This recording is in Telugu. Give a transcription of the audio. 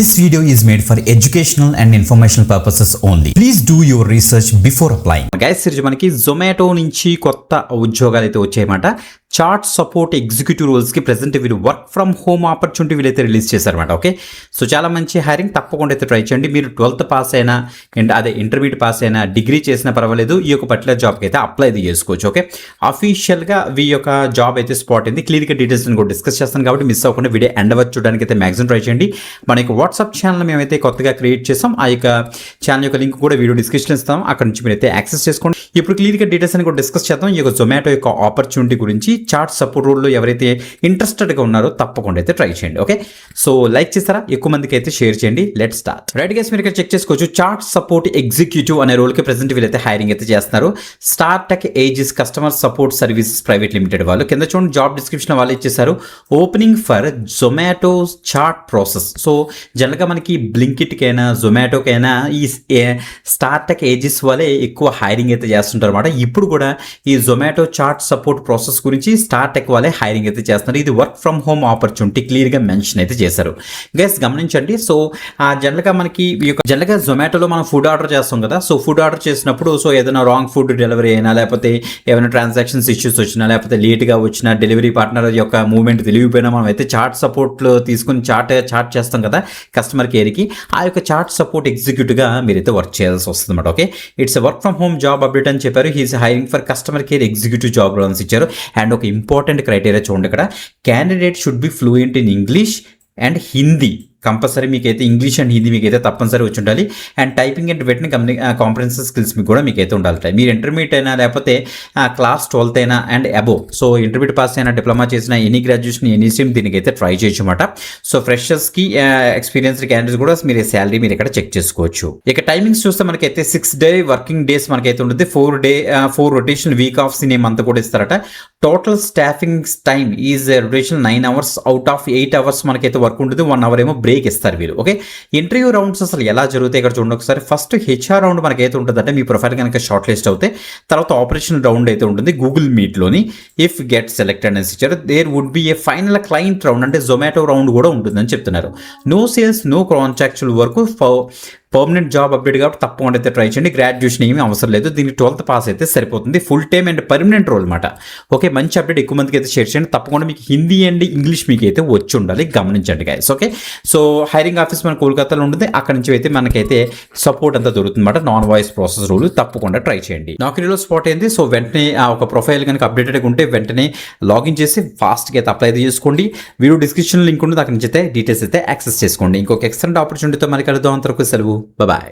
This video is made for educational and informational purposes only. Please do your research before applying. Guys, మనకి జొమాటో నుంచి కొత్త ఉద్యోగాలు అయితే వచ్చాయన్నమాట. చాట్ సపోర్ట్ ఎగ్జిక్యూటివ్ రోల్స్కి ప్రెసెంట్ వీళ్ళు వర్క్ ఫ్రమ్ హోమ్ ఆపర్చునిటీ వీళ్ళైతే రిలీజ్ చేశారన్నమాట. ఓకే, సో చాలా మంచి హైరింగ్, తప్పకుండా అయితే ట్రై చేయండి. మీరు 12th పాస్ అయినా అండ్ అదే ఇంటర్మీడియట్ పాస్ అయినా డిగ్రీ చేసినా పర్వాలేదు, ఈ యొక్క పర్టికులర్ జాబ్కి అయితే అప్లై అయితే చేసుకోవచ్చు. ఓకే, అఫీషియల్గా ఈ యొక్క జాబ్ అయితే స్పాట్ అయింది. క్లియర్గా డీటెయిల్స్ కూడా డిస్కస్ చేస్తాను కాబట్టి మిస్ అవ్వకుండా వీడియో ఎండ్ వరకు చూడడానికి అయితే మ్యాక్సిమం ట్రై చేయండి. మన యొక్క వాట్సాప్ ఛానల్ మేమైతే కొత్తగా క్రియేట్ చేసాం. ఆ యొక్క ఛానల్ యొక్క లింక్ కూడా వీడియో డిస్క్రిప్షన్ ఇస్తాం, అక్కడ నుంచి మీరు అయితే యాక్సెస్ చేసుకోండి. ఇప్పుడు క్లియర్గా డీటెయిల్స్ అని కూడా డిస్కస్ చేద్దాం. ఈ యొక్క జొమాటో యొక్క ఆపర్చునిటీ గురించి. చాట్ సపోర్ట్ రోల్లో ఎవరైతే ఇంట్రెస్టెడ్గా ఉన్నారో తప్పకుండా అయితే ట్రై చేయండి. ఓకే, సో లైక్ చేస్తారా, ఎక్కువ మందికి అయితే షేర్ చేయండి. Let start. రైట్ గైస్, మీరు ఇక్కడ చెక్ చేసుకోవచ్చు. చాట్ సపోర్ట్ ఎగ్జిక్యూటివ్ అనే రోల్కి ప్రెసెంట్ వీళ్ళైతే హైరింగ్ అయితే చేస్తున్నారు. Startek Aegis customer support services private limited వాళ్ళు. కింద చూడండి, జాబ్ డిస్క్రిప్షన్ వాళ్ళు ఇచ్చేసారు. Opening for Zomato chat process. So జనరల్గా మనకి బ్లింకిట్కైనా జొమాటోకైనా ఈ స్టార్టెక్ ఏజిస్ వాళ్ళే ఎక్కువ హైరింగ్ అయితే చేస్తుంటారు అనమాట. ఇప్పుడు కూడా ఈ జొమాటో చాట్ సపోర్ట్ ప్రాసెస్ గురించి స్టార్టెక్ వాళ్ళే హైరింగ్ అయితే చేస్తున్నారు. ఇది వర్క్ ఫ్రమ్ హోమ్ ఆపర్చునిటీ క్లియర్గా మెన్షన్ అయితే చేశారు. గైస్ గమనించండి. సో జనరల్గా మనకి జనరల్గా జొమాటోలో మనం ఫుడ్ ఆర్డర్ చేస్తాం కదా. సో ఫుడ్ ఆర్డర్ చేసినప్పుడు సో ఏదైనా రాంగ్ ఫుడ్ డెలివరీ అయినా, లేకపోతే ఏమైనా ట్రాన్సాక్షన్స్ ఇష్యూస్ వచ్చినా, లేకపోతే లేట్గా వచ్చినా, డెలివరీ పార్ట్నర్ యొక్క మూవ్మెంట్ తెలియకపోయినా మనం అయితే చాట్ సపోర్ట్లో తీసుకుని చాట్ చేస్తాం కదా కస్టమర్ కేర్కి. ఆ యొక్క చాట్ సపోర్ట్ ఎగ్జిక్యూటివ్గా మీరైతే వర్క్ చేయాల్సి వస్తుంది అనమాట. Okay, it's work from home job update అని చెప్పారు. He's hiring for customer care executive job roles ఇచ్చారు. అండ్ ఒక ఇంపార్టెంట్ క్రైటీరియా చూడండి ఇక్కడ, candidate should be fluent in English and Hindi. Compulsory మీకైతే ఇంగ్లీష్ అండ్ హిందీ మీకైతే తప్పనిసరి వచ్చి ఉండాలి. And typing and written comprehensive skills మీకు కూడా మీకైతే ఉండాలి. మీరు ఇంటర్మీడియట్ అయినా, లేకపోతే క్లాస్ 12th అయినా and above, so intermediate pass అయినా, డిప్లొమా చేసిన, ఎనీ గ్రాడ్యుయేషన్, ఎనీ స్ట్రీమ్, దీనికైతే ట్రై చేయొచ్చు అనమాట. సో ఫ్రెషర్స్కి ఎక్స్పీరియన్స్డ్ క్యాండిడేట్స్ కూడా మీరు శాలరీ మీరు ఇక్కడ చెక్ చేసుకోవచ్చు. ఇక టైమింగ్స్ చూస్తే మనకైతే 6 day వర్కింగ్ డేస్ మనకైతే ఉంటుంది. 4 రొటేషన్ వీక్ ఆఫ్ ఈ మంత్ కూడా ఇస్తారట. Total staffing time is rotation 9 hours. Out of 8 hours మనకైతే వర్క్ ఉంటుంది. 1 hour ఏమో బ్రేక్ ఇస్తారు వీళ్ళు. ఓకే, ఇంటర్వ్యూ రౌండ్స్ అసలు ఎలా జరుగుతాయి ఇక్కడ చూడండి ఒకసారి. ఫస్ట్ హెచ్ఆర్ రౌండ్ మనకైతే ఉంటుందంటే మీ ప్రొఫైల్ కనుక షార్ట్ లిస్ట్ అవుతే, తర్వాత ఆపరేషన్ రౌండ్ అయితే ఉంటుంది గూగుల్ మీట్లోని. ఇఫ్ గెట్ సెలెక్టెడ్ అని ఇచ్చారు. There would be a final client round, అంటే జొమాటో రౌండ్ కూడా ఉంటుందని చెప్తున్నారు. No sales, no contractual work, permanent job update కాబట్టి తప్పకుండా అయితే ట్రై చేయండి. గ్రాడ్యుయేషన్ ఏమీ అవసరం లేదు, దీనికి 12th పాస్ అయితే సరిపోతుంది. Full time and permanent role అనమాట. ఓకే, మంచి అప్డేట్, ఎక్కువ మందికి అయితే షేర్ చేయండి. తప్పకుండా మీకు హిందీ అండ్ ఇంగ్లీష్ మీకు అయితే వచ్చి ఉండాలి, గమనించండి guys. Okay, so hiring office మన కోల్కతాలో ఉంటుంది. అక్కడ నుంచి అయితే మనకైతే సపోర్ట్ అంతా దొరుకుతుంది అనమాట. నాన్ వాయిస్ ప్రాసెస్ రోల్, తప్పకుండా ట్రై చేయండి. నౌకరీలో స్పాట్ అయింది. సో వెంటనే ఒక ప్రొఫైల్ కనుక అప్డేటెడ్ ఉంటే వెంటనే లాగిన్ చేసి ఫాస్ట్గా అయితే అప్లై చేసుకోండి. వీడియో డిస్క్రిప్షన్ లింక్ ఉంటుంది, అక్కడ నుంచి అయితే డీటెయిల్స్ అయితే యాక్సెస్ చేసుకోండి. ఇంకొక ఎక్సలెంట్ ఆపర్చునిటీతో మనకి కలుద్దాం. అంతవరకు సెలవు, బాయ్.